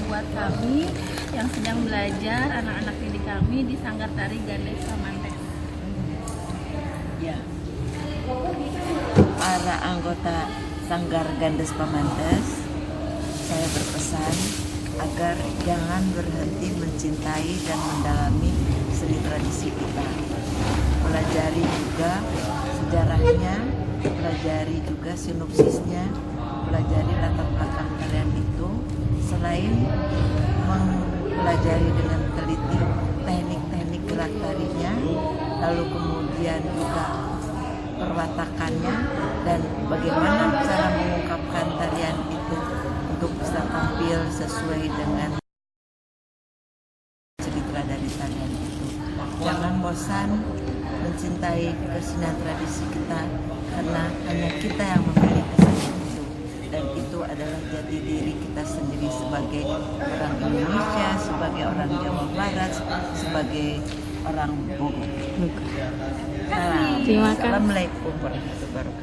buat kami yang sedang belajar, anak-anak didik kami di Sanggar Tari Gandes Pamantes. Ya. Para anggota Sanggar Gandes Pamantes, saya berpesan agar jangan berhenti mencintai dan mendalami seni tradisi kita. Pelajari juga sejarahnya, pelajari juga sinopsisnya, pelajari latar belakang tarian itu. Selain mempelajari dengan teliti teknik-teknik gerak tarinya, lalu kemudian juga perwatakannya dan bagaimana cara mengungkapkan tarian itu untuk bisa tampil sesuai dengan cerita dari tarian itu. Jangan bosan mencintai kesenian tradisi kita, karena hanya kita yang memiliki kesenian itu, dan itu adalah jati diri kita sendiri sebagai orang Indonesia, sebagai orang Jawa Barat, sebagai orang Bogor. Terima kasih. Assalamualaikum warahmatullahi wabarakatuh.